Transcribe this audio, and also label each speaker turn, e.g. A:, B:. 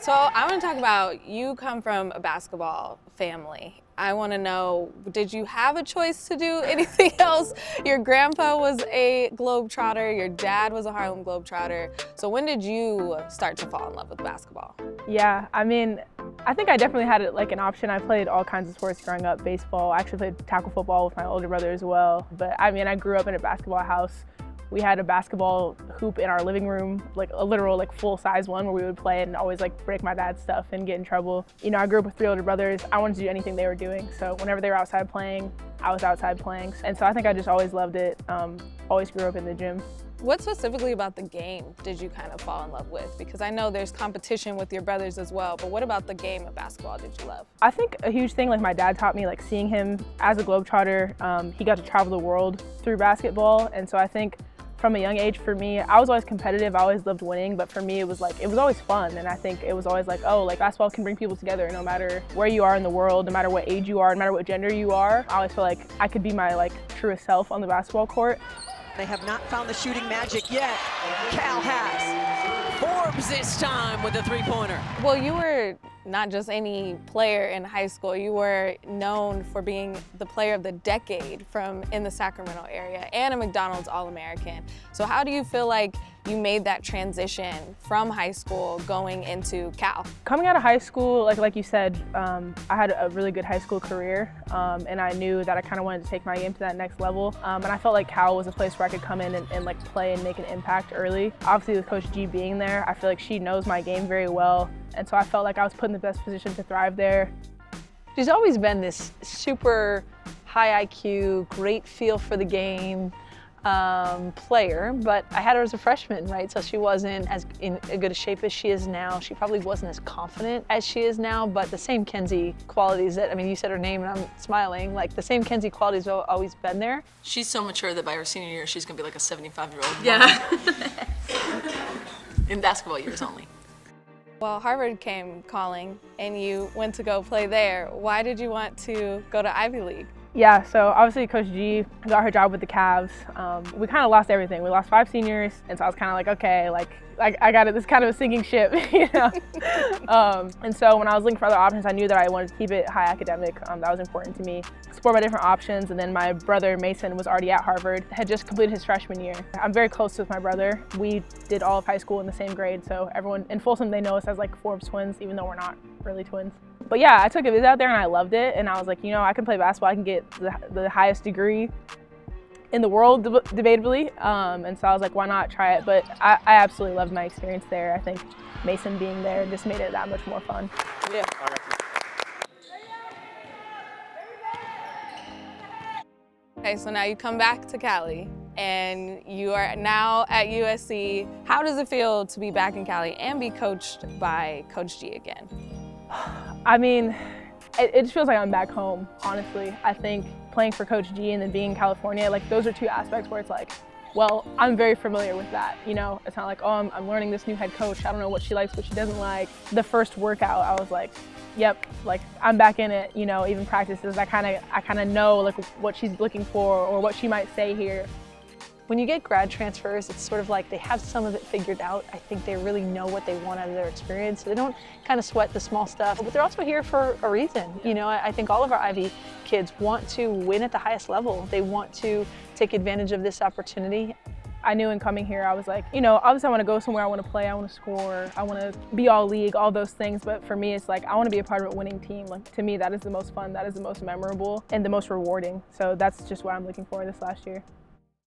A: So I want to talk about, you come from a basketball family. I want to know, did you have a choice to do anything else? Your grandpa was a Globetrotter, your dad was a Harlem Globetrotter. So when did you start to fall in love with basketball?
B: Yeah, I mean, I think I definitely had it like an option. I played all kinds of sports growing up, baseball. I actually played tackle football with my older brother as well. But I mean, I grew up in a basketball house. We had a basketball hoop in our living room, like a literal like full-size one where we would play and always like break my dad's stuff and get in trouble. You know, I grew up with 3 older brothers. I wanted to do anything they were doing. So whenever they were outside playing, I was outside playing. And so I think I just always loved it. Always grew up in the gym.
A: What specifically about the game did you kind of fall in love with? Because I know there's competition with your brothers as well, but what about the game of basketball did you love?
B: I think a huge thing, like my dad taught me, like seeing him as a Globetrotter, he got to travel the world through basketball. And so I think from a young age, for me, I was always competitive. I always loved winning, but for me, it was always fun. And I think it was always like, oh, like basketball can bring people together no matter where you are in the world, no matter what age you are, no matter what gender you are. I always feel like I could be my like truest self on the basketball court.
C: They have not found the shooting magic yet. Cal has. Forbes this time with a three-pointer.
A: Well, you were not just any player in high school. You were known for being the player of the decade in the Sacramento area and a McDonald's All-American. So how do you feel like you made that transition from high school going into Cal?
B: Coming out of high school, like you said, I had a really good high school career, and I knew that I kind of wanted to take my game to that next level. And I felt like Cal was a place where I could come in and like play and make an impact early. Obviously, with Coach G being there, I feel like she knows my game very well, and so I felt like I was put in the best position to thrive there.
D: She's always been this super high IQ, great feel for the game player, but I had her as a freshman, right? So she wasn't as in a good a shape as she is now. She probably wasn't as confident as she is now, but the same Kenzie qualities that, I mean, you said her name and I'm smiling, like the same Kenzie qualities have always been there.
E: She's so mature that by her senior year, she's gonna be like a 75-year-old.
D: Yeah.
E: In basketball years only.
A: Well, Harvard came calling and you went to go play there. Why did you want to go to Ivy League?
B: Yeah, so obviously Coach G got her job with the Cavs. We kind of lost everything. We lost 5 seniors, and so I was kind of like, okay, like I got it. This is kind of a sinking ship, you know. And so when I was looking for other options, I knew that I wanted to keep it high academic. That was important to me. Explore my different options, and then my brother Mason was already at Harvard, had just completed his freshman year. I'm very close with my brother. We did all of high school in the same grade, so everyone in Folsom, they know us as like Forbes twins, even though we're not really twins. But yeah, I took a visit out there and I loved it, and I was like, you know, I can play basketball. I can get the highest degree in the world, debatably, and so I was like, why not try it? But I absolutely loved my experience there. I think Mason being there just made it that much more fun.
A: Yeah. Okay, so now you come back to Cali and you are now at USC. How does it feel to be back in Cali and be coached by Coach G again?
B: I mean, it just feels like I'm back home, honestly. I think playing for Coach G and then being in California, like those are 2 aspects where it's like, well, I'm very familiar with that, you know? It's not like, oh, I'm learning this new head coach. I don't know what she likes, what she doesn't like. The first workout, I was like, yep, like I'm back in it, you know, even practices. I kind of know like what she's looking for or what she might say here.
D: When you get grad transfers, it's sort of like they have some of it figured out. I think they really know what they want out of their experience. So they don't kind of sweat the small stuff, but they're also here for a reason. You know, I think all of our Ivy kids want to win at the highest level. They want to take advantage of this opportunity.
B: I knew in coming here, I was like, you know, obviously I want to go somewhere, I want to play, I want to score, I want to be all league, all those things. But for me, it's like, I want to be a part of a winning team. Like, to me, that is the most fun, that is the most memorable, and the most rewarding. So that's just what I'm looking for this last year.